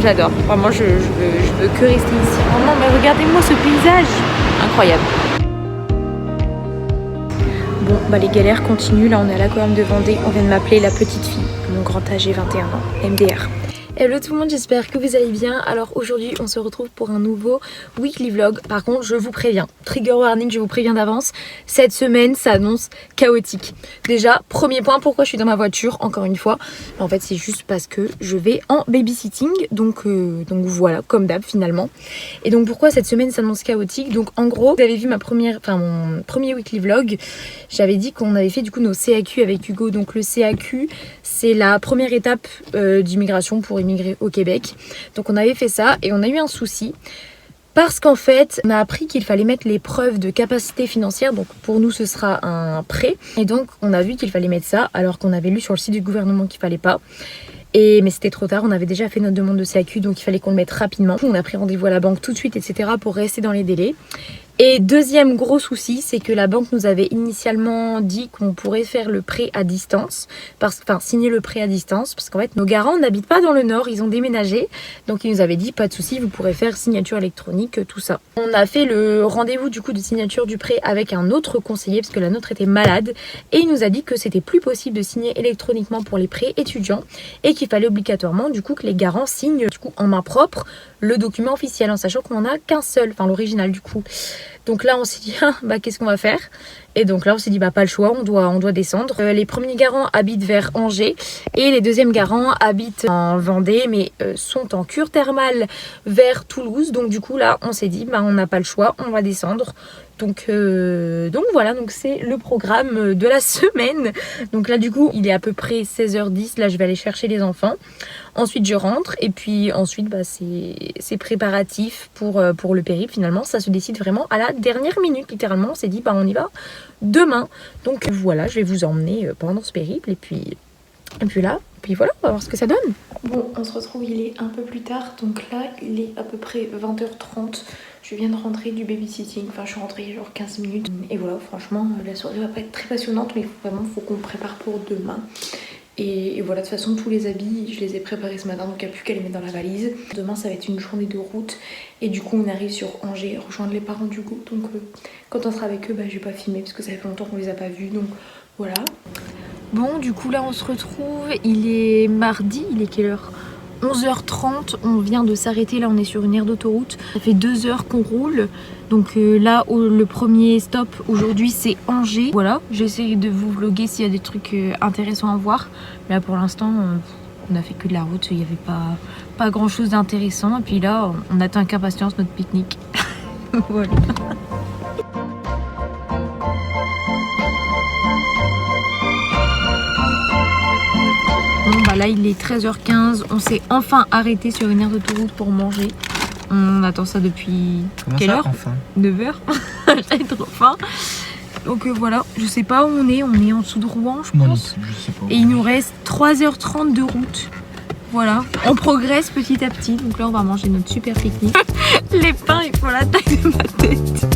j'adore. Vraiment, je veux que rester ici. Vraiment, mais regardez-moi ce paysage. Incroyable. Bon, bah les galères continuent. Là, on est à l'aquarium de Vendée. On vient de m'appeler la petite fille. Mon grand âge, j'ai 21 ans. MDR. Hello tout le monde, j'espère que vous allez bien. Alors aujourd'hui on se retrouve pour un nouveau weekly vlog. Par contre je vous préviens, trigger warning, je vous préviens d'avance, cette semaine s'annonce chaotique. Déjà, premier point, pourquoi je suis dans ma voiture encore une fois. En fait c'est juste parce que je vais en babysitting, donc voilà, comme d'hab finalement. Et donc pourquoi cette semaine s'annonce chaotique. Donc en gros, vous avez vu mon premier weekly vlog. J'avais dit qu'on avait fait du coup nos CAQ avec Hugo. Donc le CAQ c'est la première étape d'immigration pour immigrer au Québec. Donc on avait fait ça et on a eu un souci parce qu'en fait on a appris qu'il fallait mettre les preuves de capacité financière. Donc pour nous ce sera un prêt et donc on a vu qu'il fallait mettre ça alors qu'on avait lu sur le site du gouvernement qu'il fallait pas. Mais c'était trop tard, on avait déjà fait notre demande de CAQ donc il fallait qu'on le mette rapidement. On a pris rendez-vous à la banque tout de suite etc. pour rester dans les délais. Et deuxième gros souci, c'est que la banque nous avait initialement dit qu'on pourrait faire le prêt à distance, signer le prêt à distance, parce qu'en fait nos garants n'habitent pas dans le nord, ils ont déménagé, donc ils nous avaient dit pas de souci, vous pourrez faire signature électronique, tout ça. On a fait le rendez-vous du coup de signature du prêt avec un autre conseiller, parce que la nôtre était malade, et il nous a dit que c'était plus possible de signer électroniquement pour les prêts étudiants, et qu'il fallait obligatoirement du coup que les garants signent du coup en main propre le document officiel, en sachant qu'on n'en a qu'un seul, enfin l'original du coup. Donc là on s'est dit qu'est-ce qu'on va faire? Et donc là on s'est dit pas le choix, on doit descendre. Les premiers garants habitent vers Angers et les deuxièmes garants habitent en Vendée mais sont en cure thermale vers Toulouse. Donc du coup là on s'est dit on n'a pas le choix, on va descendre. Donc voilà, donc c'est le programme de la semaine. Donc là du coup il est à peu près 16h10, là je vais aller chercher les enfants. Ensuite je rentre et puis ensuite c'est préparatif pour le périple. Finalement ça se décide vraiment à la dernière minute littéralement. On s'est dit on y va demain. Donc voilà, je vais vous emmener pendant ce périple et puis voilà, on va voir ce que ça donne. Bon, on se retrouve, il est un peu plus tard, donc là il est à peu près 20h30. Je viens de rentrer du babysitting, enfin je suis rentrée genre 15 minutes. Et voilà, franchement la soirée va pas être très passionnante, mais faut qu'on prépare pour demain. Et voilà, de toute façon tous les habits je les ai préparés ce matin, donc il n'y a plus qu'à les mettre dans la valise. Demain ça va être une journée de route et du coup on arrive sur Angers, rejoindre les parents du coup. Donc quand on sera avec eux, je vais pas filmer parce que ça fait longtemps qu'on les a pas vus, donc voilà. Bon, du coup là on se retrouve, il est mardi, il est quelle heure? 11h30, on vient de s'arrêter, là on est sur une aire d'autoroute, ça fait 2 heures qu'on roule, donc là le premier stop aujourd'hui c'est Angers. Voilà, j'essaie de vous vlogger s'il y a des trucs intéressants à voir, mais là pour l'instant on a fait que de la route, il n'y avait pas grand chose d'intéressant, et puis là on attend avec impatience notre pique-nique. Voilà. Bon là il est 13h15, on s'est enfin arrêté sur une aire d'autoroute pour manger. On attend ça depuis quelle heure? Enfin 9h. J'ai trop faim. Donc voilà, je sais pas où on est en dessous de Rouen je pense. Je sais pas. Et il nous reste 3h30 de route. Voilà, on progresse petit à petit. Donc là on va manger notre super pique-nique. Les pains ils font la taille de ma tête.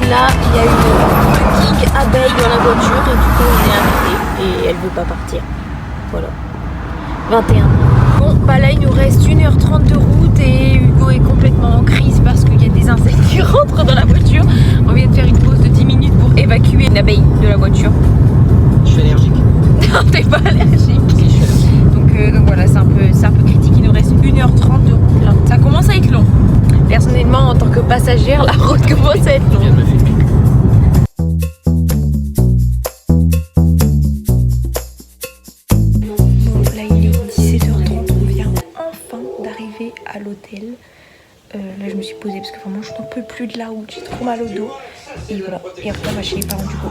Là, il y a une fucking abeille dans la voiture et du coup on est arrêté et elle veut pas partir. Voilà. 21. Bon, là il nous reste 1h30 de route et Hugo est complètement en crise parce qu'il y a des insectes qui rentrent dans la voiture. On vient de faire une pause de 10 minutes pour évacuer une abeille de la voiture. Je suis allergique. Non, t'es pas allergique. Si, je suis allergique. Donc voilà, c'est un peu critique. Il nous reste 1h30 de route là. Ça commence à être long. Personnellement, en tant que passagère, la route commence à être longue. Bon, là il est 17h30, on vient enfin d'arriver à l'hôtel. Là je me suis posée parce que vraiment je n'en peux plus de la route, j'ai trop mal au dos. Et voilà, et après on va chez les parents du coup.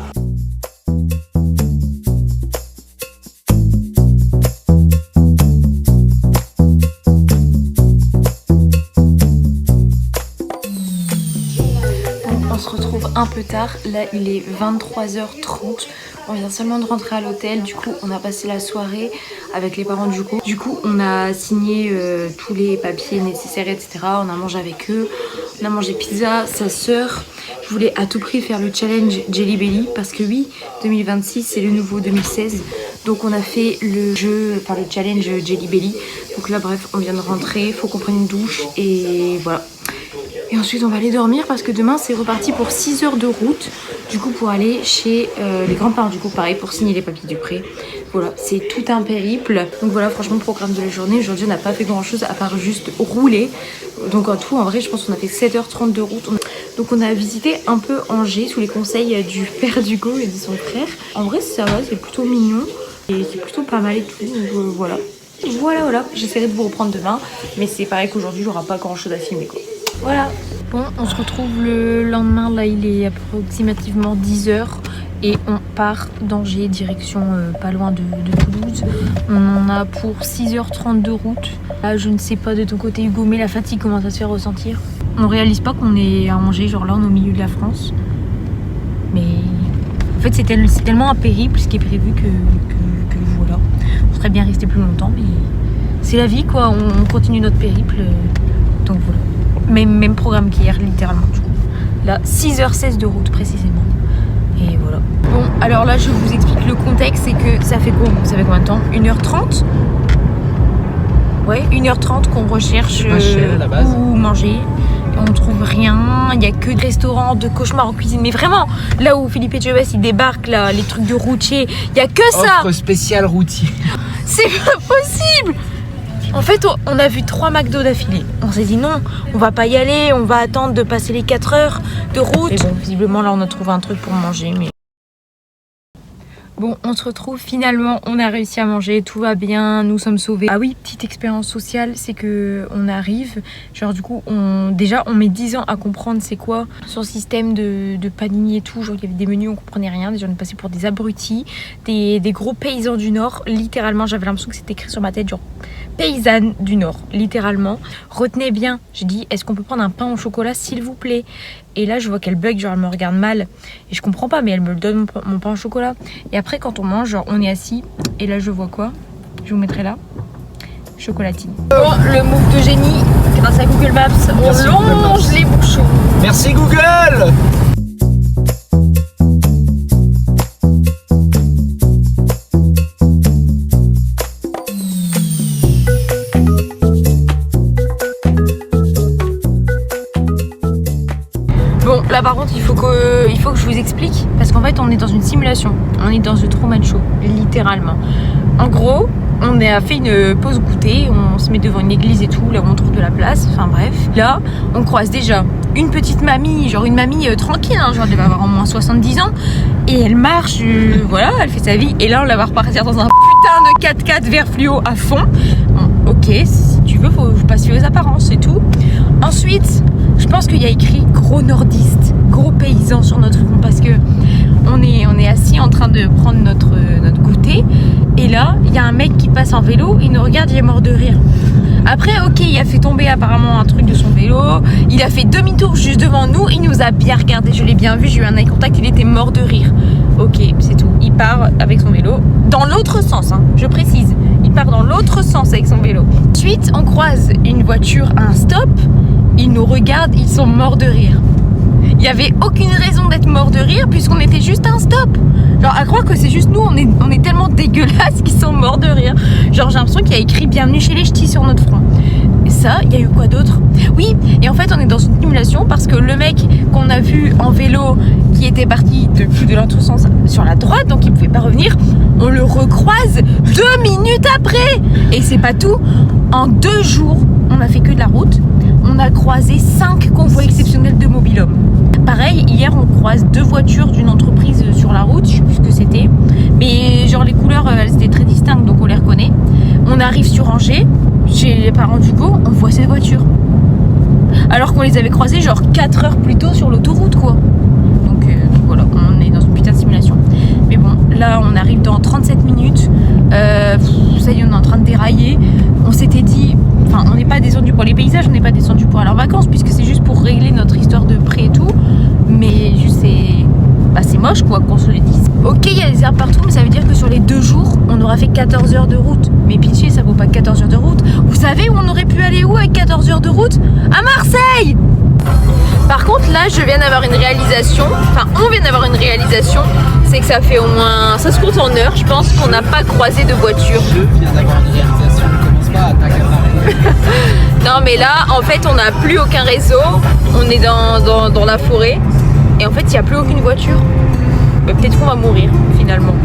On se retrouve un peu tard, là il est 23h30, on vient seulement de rentrer à l'hôtel, du coup on a passé la soirée avec les parents du coup. Du coup on a signé tous les papiers nécessaires etc, on a mangé avec eux, on a mangé pizza, sa sœur, Je voulais à tout prix faire le challenge Jelly Belly parce que oui, 2026 c'est le nouveau 2016. Donc on a fait le challenge Jelly Belly. Donc là bref, on vient de rentrer, faut qu'on prenne une douche et voilà. Et ensuite on va aller dormir parce que demain c'est reparti pour 6 heures de route. Du coup pour aller chez les grands-parents, du coup pareil pour signer les papiers du prêt. Voilà, c'est tout un périple. Donc voilà, franchement, le programme de la journée. Aujourd'hui, on n'a pas fait grand chose à part juste rouler. Donc en tout, en vrai, je pense qu'on a fait 7h30 de route. Donc on a visité un peu Angers sous les conseils du père d'Hugo et de son frère. En vrai, ça va, c'est plutôt mignon. Et c'est plutôt pas mal et tout. Donc voilà. Voilà. J'essaierai de vous reprendre demain. Mais c'est pareil qu'aujourd'hui, il n'y aura pas grand chose à filmer, quoi. Voilà. Bon, on se retrouve le lendemain. Là, il est approximativement 10h. Et on part d'Angers, direction pas loin de Toulouse. On en a pour 6h30 de route. Là, je ne sais pas de ton côté Hugo, mais la fatigue commence à se faire ressentir. On réalise pas qu'on est à Angers, genre là on est au milieu de la France. Mais en fait c'est tellement un périple ce qui est prévu que voilà. On serait bien resté plus longtemps, mais c'est la vie quoi, on continue notre périple. Donc voilà. Même programme qu'hier, littéralement du coup. Là, 6h16 de route précisément. Et voilà. Bon, alors là, je vous explique le contexte. C'est que ça fait combien de temps? 1h30. Ouais, 1h30 qu'on recherche où manger. On trouve rien. Il n'y a que des restaurants de cauchemar en cuisine. Mais vraiment, là où Philippe Etchebest il débarque, là, les trucs de routier, il n'y a que ça. Offre spéciale routier. C'est pas possible. En fait, on a vu 3 McDo d'affilée. On s'est dit non, on va pas y aller, on va attendre de passer les 4 heures de route. Et bon, visiblement, là, on a trouvé un truc pour manger, mais... Bon, on se retrouve finalement, on a réussi à manger, tout va bien, nous sommes sauvés. Ah oui, petite expérience sociale, c'est que on arrive, genre du coup, on met 10 ans à comprendre c'est quoi son système de panini et tout. Genre il y avait des menus, on comprenait rien, déjà on est passé pour des abrutis, des gros paysans du Nord. Littéralement, j'avais l'impression que c'était écrit sur ma tête, genre paysanne du Nord, littéralement. Retenez bien, j'ai dit, est-ce qu'on peut prendre un pain au chocolat s'il vous plaît? Et là, je vois qu'elle bug, genre elle me regarde mal. Et je comprends pas, mais elle me le donne mon pain au chocolat. Et après, quand on mange, genre on est assis. Et là, je vois quoi? Je vous mettrai là. Chocolatine. Bon, le move de génie, grâce à Google Maps, on longe les bouchons. Merci Google. Bon, là par contre, il faut que je vous explique. Parce qu'en fait, on est dans une simulation. On est dans The Truman Show, littéralement. En gros, on a fait une pause goûter. On se met devant une église et tout, là où on trouve de la place. Enfin bref. Là, on croise déjà une petite mamie, genre une mamie tranquille, hein, genre elle va avoir au moins 70 ans. Et elle marche, voilà, elle fait sa vie. Et là, on la va repartir dans un putain de 4x4 vert fluo à fond. Bon, ok, si tu veux, faut pas suivre les apparences, c'est tout. Ensuite, je pense qu'il y a écrit gros nordiste, gros paysan sur notre front parce que on est assis en train de prendre notre goûter et là il y a un mec qui passe en vélo, il nous regarde, il est mort de rire. Après ok, il a fait tomber apparemment un truc de son vélo, il a fait demi-tour juste devant nous, il nous a bien regardé, je l'ai bien vu, j'ai eu un eye contact, il était mort de rire. Ok, c'est tout, il part avec son vélo dans l'autre sens, hein, je précise, il part dans l'autre sens avec son vélo. Ensuite on croise une voiture à un stop. Ils nous regardent, ils sont morts de rire. Il n'y avait aucune raison d'être mort de rire puisqu'on était juste à un stop. Genre à croire que c'est juste nous, on est tellement dégueulasses qu'ils sont morts de rire. Genre j'ai l'impression qu'il y a écrit bienvenue chez les ch'tis sur notre front. Et ça, il y a eu quoi d'autre? Oui, et en fait on est dans une simulation parce que le mec qu'on a vu en vélo qui était parti de l'autre sens sur la droite, donc il pouvait pas revenir, on le recroise 2 minutes après. Et c'est pas tout, en 2 jours, on a fait que de la route. On a croisé 5 convois exceptionnels de mobil-hommes. Pareil, hier on croise 2 voitures d'une entreprise sur la route, je sais plus ce que c'était. Mais genre les couleurs, elles étaient très distinctes, donc on les reconnaît. On arrive sur Angers, chez les parents d'Hugo, on voit ces voitures. Alors qu'on les avait croisées genre 4 heures plus tôt sur l'autoroute quoi. Donc voilà, on est dans une putain de simulation. Mais bon, là on arrive dans 37 minutes. Ça y est, on est en train de dérailler. On s'était dit... Enfin, on n'est pas descendu pour les paysages, on n'est pas descendu pour aller en vacances, puisque c'est juste pour régler notre histoire de prêt et tout. Mais juste, c'est moche quoi, qu'on se le dise. Ok, il y a des arbres partout, mais ça veut dire que sur les 2 jours, on aura fait 14 heures de route. Mais pitié, ça vaut pas 14 heures de route. Vous savez où on aurait pu aller où avec 14 heures de route? À Marseille! Par contre, là je viens d'avoir une réalisation, enfin on vient d'avoir une réalisation, c'est que ça fait au moins, ça se compte en heures, je pense qu'on n'a pas croisé de voiture. Je viens d'avoir une réalisation, ne commence pas à t'accaparer. Non mais là en fait on n'a plus aucun réseau, on est dans la forêt et en fait il n'y a plus aucune voiture. Bah, peut-être qu'on va mourir finalement.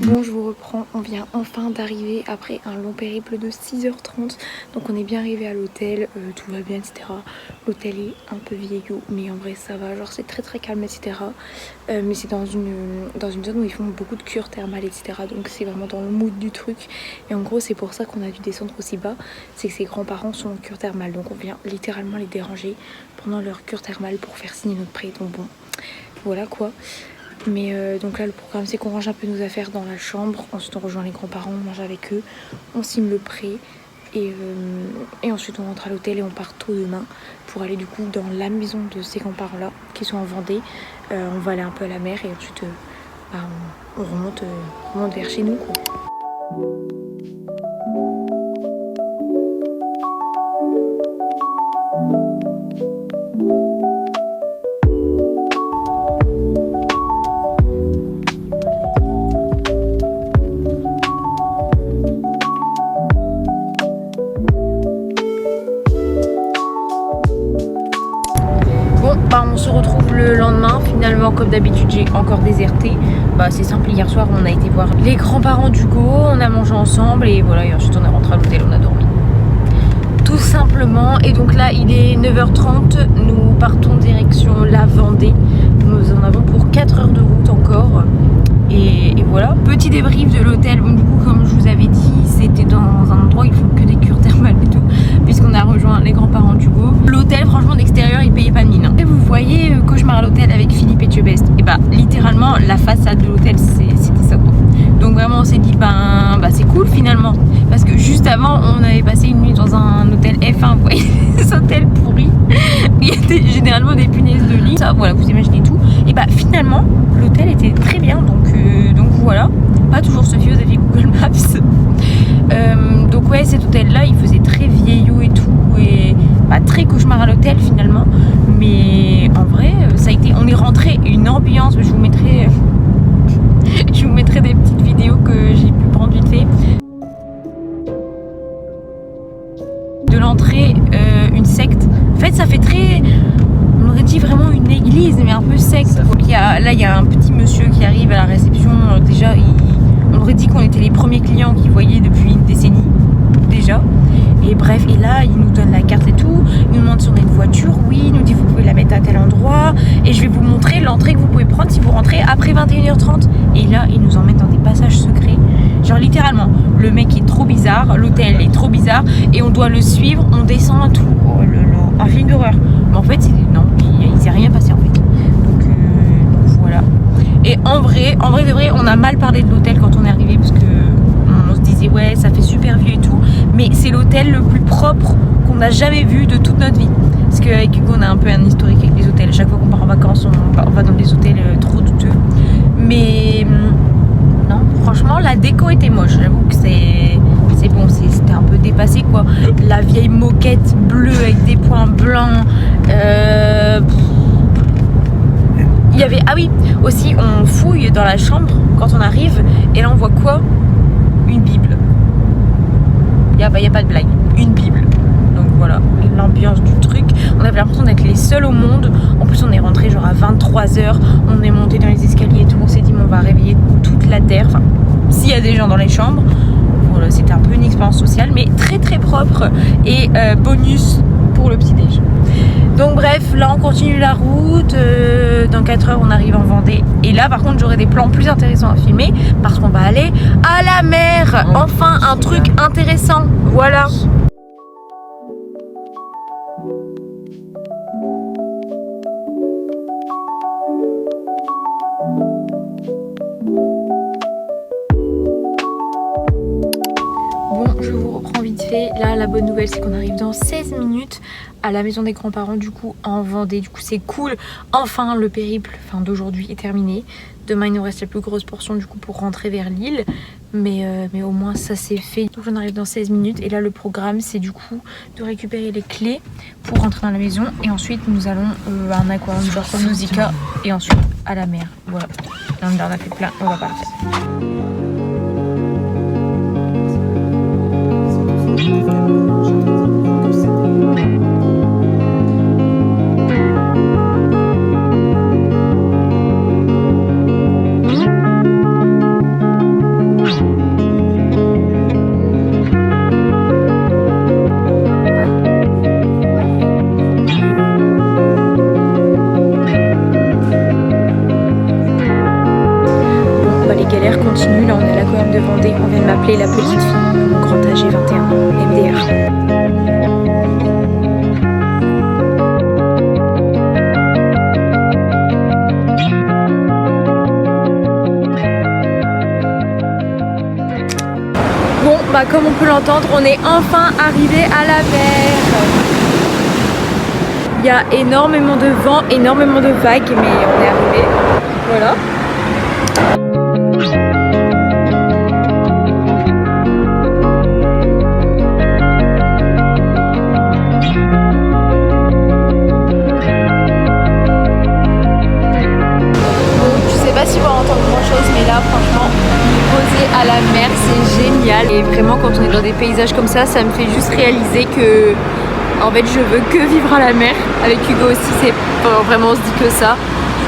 Bon, je vous reprends, on vient enfin d'arriver après un long périple de 6h30. Donc on est bien arrivé à l'hôtel, tout va bien, etc. L'hôtel est un peu vieillot, mais en vrai ça va, genre c'est très très calme, etc. Mais c'est dans une zone où ils font beaucoup de cures thermales, etc. Donc c'est vraiment dans le mood du truc. Et en gros c'est pour ça qu'on a dû descendre aussi bas, c'est que ses grands-parents sont en cure thermale. Donc on vient littéralement les déranger pendant leur cure thermale pour faire signer notre prêt. Donc bon, voilà quoi. Mais donc là le programme c'est qu'on range un peu nos affaires dans la chambre, ensuite on rejoint les grands-parents, on mange avec eux, on signe le prêt et ensuite on rentre à l'hôtel et on part tôt demain pour aller du coup dans la maison de ces grands-parents là qui sont en Vendée. On va aller un peu à la mer et ensuite on remonte vers chez nous quoi. On se retrouve le lendemain, finalement comme d'habitude j'ai encore déserté. C'est simple, hier soir on a été voir les grands-parents d'Hugo, on a mangé ensemble et voilà, et ensuite on est rentré à l'hôtel, on a dormi. Tout simplement, et donc là il est 9h30, nous partons direction la Vendée. Nous en avons pour 4 heures de route encore. Et voilà, petit débrief de l'hôtel. Bon, du coup, comme je vous avais dit, c'était dans un endroit où ils font que des cures thermales et tout, puisqu'on a rejoint les grands-parents d'Hugo. L'hôtel, franchement, d'extérieur, il payait pas de mine. Et vous voyez, cauchemar à l'hôtel avec Philippe et Thieu-Best. Et littéralement, la façade de l'hôtel, c'était ça quoi. Donc vraiment, on s'est dit, c'est cool finalement. Parce que juste avant, on avait passé une nuit dans un hôtel F1, vous voyez, des hôtels pourris. Il y a généralement des punaises de lit. Ça, voilà, vous imaginez tout. Et finalement, l'hôtel était très bien. Donc voilà, pas toujours se fier aux avis Google Maps. Donc ouais, cet hôtel là il faisait très vieillot et tout et très cauchemar à l'hôtel finalement, mais en vrai ça a été, on est rentré, une ambiance, je vous mettrai des petites vidéos que j'ai pu prendre vite fait de l'entrée, une secte, en fait ça fait très, on aurait dit vraiment une église mais un peu secte. Donc il y a un petit monsieur qui arrive à la réception, déjà on aurait dit qu'on était les premiers clients qu'il voyait depuis une décennie déjà. Et bref, et là il nous donne la carte et tout, il nous demande si on a une voiture, oui, il nous dit vous pouvez la mettre à tel endroit et je vais vous montrer l'entrée que vous pouvez prendre si vous rentrez après 21h30. Et là il nous emmène dans des passages secrets, genre littéralement le mec est trop bizarre, l'hôtel est trop bizarre et on doit le suivre, on descend à tout. Oh là là, un film d'horreur. Mais en fait non, il s'est rien passé en fait. Donc voilà. Et en vrai de vrai, on a mal parlé de l'hôtel quand on est arrivé parce que on se disait ouais ça fait super vieux et tout, mais c'est l'hôtel le plus propre qu'on a jamais vu de toute notre vie. Parce qu'avec Hugo on a un peu un historique avec les hôtels, chaque fois qu'on part en vacances on va dans des hôtels trop douteux. Mais non, franchement la déco était moche, j'avoue que c'est bon, c'était un peu dépassé quoi. La vieille moquette bleue avec des points blancs. Il y avait, ah oui, aussi on fouille dans la chambre quand on arrive et là on voit quoi? Une Bible. Il y a pas de blague, une Bible. Donc voilà, l'ambiance du truc. On avait l'impression d'être les seuls au monde. En plus on est rentré genre à 23h, on est monté dans les escaliers et tout. On s'est dit on va réveiller toute la terre. Enfin, s'il y a des gens dans les chambres. Voilà, c'était un peu une expérience sociale, mais très très propre et bonus pour le petit-déj. Donc bref, là on continue la route, dans 4 heures on arrive en Vendée. Et là par contre j'aurai des plans plus intéressants à filmer parce qu'on va aller à la mer. Enfin un truc intéressant, voilà. Bon, je vous reprends vite fait. Là la bonne nouvelle c'est qu'on arrive dans 16 minutes à la maison des grands-parents du coup en Vendée. Du coup c'est cool, enfin le périple d'aujourd'hui est terminé. Demain il nous reste la plus grosse portion du coup pour rentrer vers Lille. Mais au moins ça c'est fait. Donc on arrive dans 16 minutes et là le programme c'est du coup de récupérer les clés pour rentrer dans la maison. Et ensuite nous allons à un aquarium genre comme Nausicaa et ensuite à la mer. Voilà. Là on en a fait plein, on va partir. Continue, là on est à l'aquarium de Vendée, on vient de m'appeler la petite fille, mon grand âge est 21 ans, MDR. Bon bah comme on peut l'entendre, on est enfin arrivé à la mer. Il y a énormément de vent, énormément de vagues, mais on est arrivé, voilà. À la mer, c'est génial et vraiment quand on est dans des paysages comme ça me fait juste réaliser que en fait je veux que vivre à la mer. Avec Hugo aussi c'est vraiment on se dit que ça.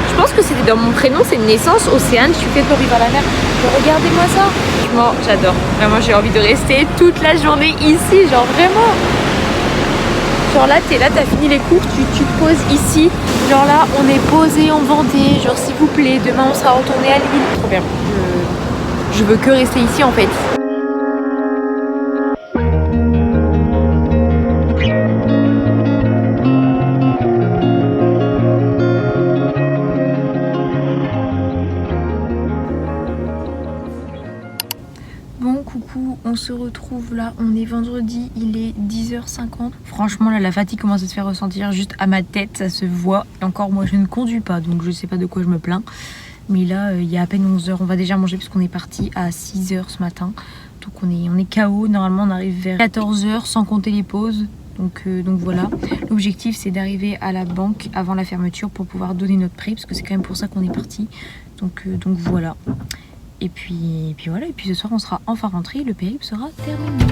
Je pense que c'était dans mon prénom, c'est une naissance, Océane, je suis faite pour vivre à la mer. Mais regardez-moi ça, franchement j'adore, vraiment j'ai envie de rester toute la journée ici, genre vraiment. Genre là t'es là, t'as fini les cours, tu te poses ici. Genre là on est posé en Vendée, genre s'il vous plaît, demain on sera retourné à Lille. Trop bien. Je veux que rester ici en fait. Bon coucou, on se retrouve là, on est vendredi, il est 10h50. Franchement là la fatigue commence à se faire ressentir juste à ma tête, ça se voit. Et encore moi je ne conduis pas donc je sais pas de quoi je me plains. Mais là, il y a à peine 11h, on va déjà manger parce qu'on est parti à 6h ce matin. Donc on est KO, normalement on arrive vers 14h sans compter les pauses. Donc voilà, l'objectif c'est d'arriver à la banque avant la fermeture pour pouvoir donner notre prêt. Parce que c'est quand même pour ça qu'on est parti. Donc voilà. Et puis voilà, et puis ce soir on sera enfin rentré, le périple sera terminé.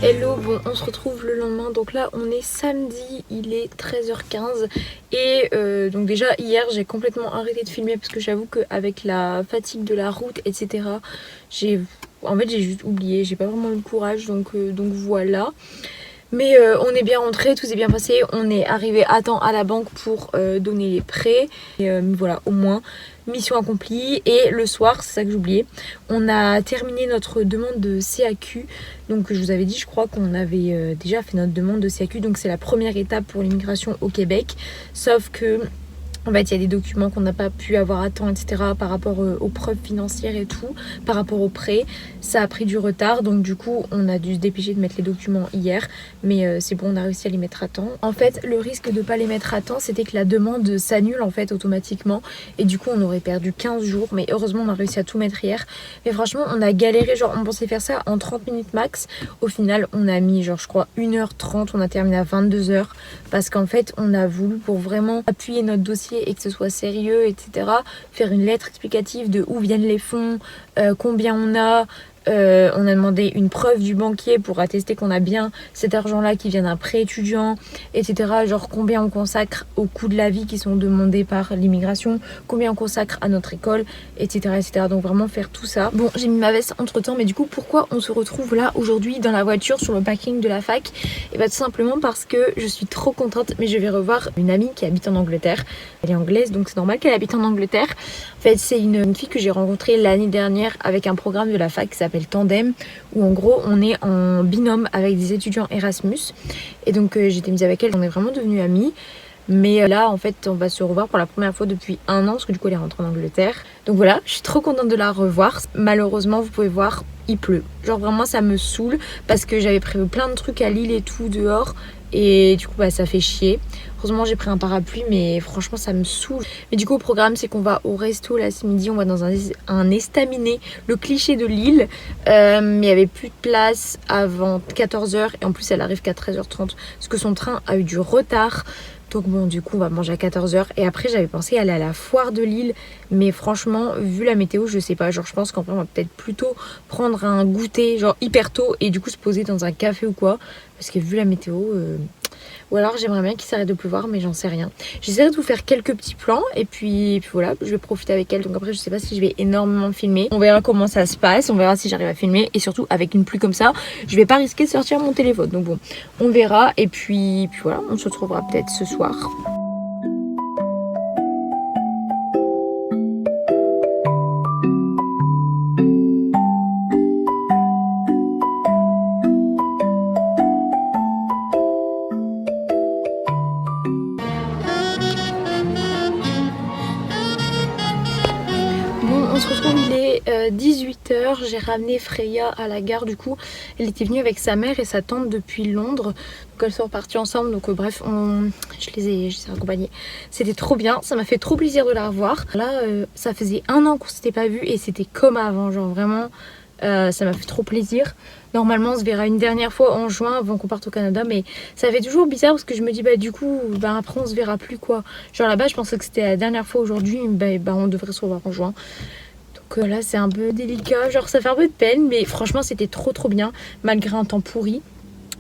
Hello, bon on se retrouve le lendemain, donc là on est samedi, il est 13h15 et donc déjà hier j'ai complètement arrêté de filmer parce que j'avoue qu'avec la fatigue de la route etc j'ai juste oublié, j'ai pas vraiment eu le courage donc voilà. Mais on est bien rentré, tout s'est bien passé, on est arrivé à temps à la banque pour donner les prêts. Et voilà, au moins, mission accomplie. Et le soir, c'est ça que j'oubliais, on a terminé notre demande de CAQ. Donc je vous avais dit, je crois qu'on avait déjà fait notre demande de CAQ. Donc c'est la première étape pour l'immigration au Québec. Sauf que en fait il y a des documents qu'on n'a pas pu avoir à temps etc par rapport aux preuves financières et tout, par rapport aux prêts, ça a pris du retard donc du coup on a dû se dépêcher de mettre les documents hier mais c'est bon, on a réussi à les mettre à temps. En fait le risque de pas les mettre à temps c'était que la demande s'annule en fait automatiquement et du coup on aurait perdu 15 jours mais heureusement on a réussi à tout mettre hier. Mais franchement on a galéré, genre on pensait faire ça en 30 minutes max, au final on a mis genre je crois 1h30, on a terminé à 22h parce qu'en fait on a voulu pour vraiment appuyer notre dossier et que ce soit sérieux etc, faire une lettre explicative de où viennent les fonds, combien on a, On a demandé une preuve du banquier pour attester qu'on a bien cet argent-là qui vient d'un prêt étudiant, etc. Genre combien on consacre aux coûts de la vie qui sont demandés par l'immigration, combien on consacre à notre école, etc. etc. Donc vraiment faire tout ça. Bon, j'ai mis ma veste entre temps, mais du coup pourquoi on se retrouve là aujourd'hui dans la voiture sur le parking de la fac? Et bah tout simplement parce que je suis trop contente, mais je vais revoir une amie qui habite en Angleterre. Elle est anglaise, donc c'est normal qu'elle habite en Angleterre. En fait, c'est une fille que j'ai rencontrée l'année dernière avec un programme de la fac qui s'appelle Tandem, où en gros on est en binôme avec des étudiants Erasmus. Et donc j'étais mise avec elle, on est vraiment devenues amies. Mais là en fait on va se revoir pour la première fois depuis 1 an, parce que du coup elle est rentrée en Angleterre. Donc voilà, je suis trop contente de la revoir. Malheureusement vous pouvez voir, il pleut. Genre vraiment ça me saoule, parce que j'avais prévu plein de trucs à Lille et tout dehors. Et du coup bah ça fait chier. Heureusement j'ai pris un parapluie, mais franchement ça me saoule. Mais du coup au programme c'est qu'on va au resto là ce midi, on va dans un estaminet, le cliché de Lille. Mais il n'y avait plus de place avant 14h, et en plus elle arrive qu'à 13h30 parce que son train a eu du retard. Donc bon, du coup on va manger à 14h. Et après j'avais pensé aller à la foire de Lille, mais franchement vu la météo je sais pas. Genre je pense qu'en vrai on va peut-être plutôt prendre un goûter genre hyper tôt et du coup se poser dans un café ou quoi, parce que vu la météo ou alors j'aimerais bien qu'il s'arrête de pleuvoir, mais j'en sais rien. J'essaierai de vous faire quelques petits plans et puis voilà, je vais profiter avec elle. Donc après je sais pas si je vais énormément filmer. On verra comment ça se passe, on verra si j'arrive à filmer. Et surtout avec une pluie comme ça, je vais pas risquer de sortir mon téléphone. Donc bon, on verra. Et puis voilà, on se retrouvera peut-être ce soir. Bon, on se retrouve, il est 18h, j'ai ramené Freya à la gare. Du coup elle était venue avec sa mère et sa tante depuis Londres, donc elles sont reparties ensemble. Donc bref, je les ai accompagnées, c'était trop bien, ça m'a fait trop plaisir de la revoir. Là ça faisait 1 an qu'on s'était pas vu et c'était comme avant, genre vraiment ça m'a fait trop plaisir. Normalement on se verra une dernière fois en juin avant qu'on parte au Canada, mais ça fait toujours bizarre parce que je me dis bah du coup bah après on se verra plus quoi. Genre là-bas je pensais que c'était la dernière fois, aujourd'hui bah on devrait se revoir en juin. Donc là c'est un peu délicat, genre ça fait un peu de peine, mais franchement c'était trop bien malgré un temps pourri.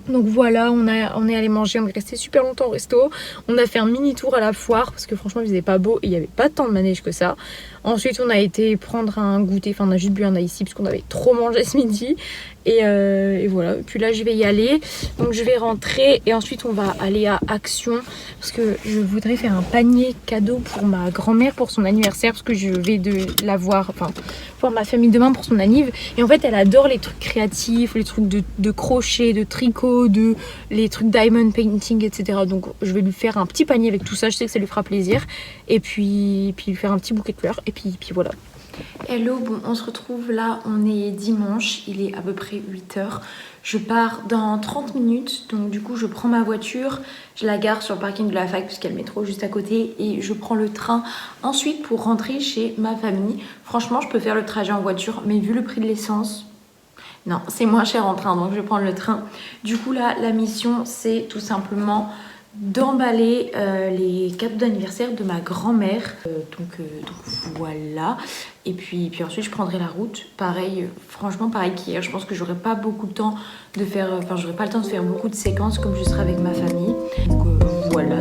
Donc voilà, on est allé manger, on est resté super longtemps au resto. On a fait un mini tour à la foire parce que franchement il faisait pas beau et il n'y avait pas tant de manège que ça. Ensuite on a été prendre un goûter, enfin on a juste bu un icy parce qu'on avait trop mangé ce midi. Et voilà, et puis là je vais y aller, donc je vais rentrer et ensuite on va aller à Action parce que je voudrais faire un panier cadeau pour ma grand-mère pour son anniversaire, parce que je vais la voir, enfin voir ma famille demain pour son anniv. Et en fait elle adore les trucs créatifs, les trucs de crochet, de tricot, les trucs diamond painting, etc. Donc je vais lui faire un petit panier avec tout ça, je sais que ça lui fera plaisir. Et puis lui faire un petit bouquet de fleurs et puis voilà. Hello, bon on se retrouve là, on est dimanche, il est à peu près 8h. Je pars dans 30 minutes, donc du coup je prends ma voiture, je la gare sur le parking de la fac puisqu'il y a le métro juste à côté, et je prends le train ensuite pour rentrer chez ma famille. Franchement je peux faire le trajet en voiture, mais vu le prix de l'essence, non c'est moins cher en train, donc je vais prendre le train. Du coup là la mission c'est tout simplement d'emballer les cadeaux d'anniversaire de ma grand-mère, donc voilà. Et puis ensuite je prendrai la route, pareil, franchement pareil qu'hier. Je pense que j'aurai pas beaucoup de temps de faire, enfin j'aurai pas le temps de faire beaucoup de séquences comme je serai avec ma famille, donc voilà.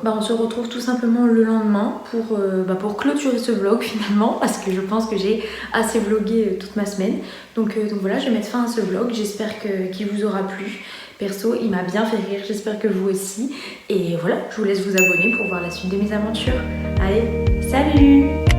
On se retrouve tout simplement le lendemain pour clôturer ce vlog finalement, parce que je pense que j'ai assez vlogué toute ma semaine. Donc voilà, je vais mettre fin à ce vlog, j'espère qu'il vous aura plu. Perso, il m'a bien fait rire, j'espère que vous aussi. Et voilà, je vous laisse vous abonner pour voir la suite de mes aventures. Allez, salut!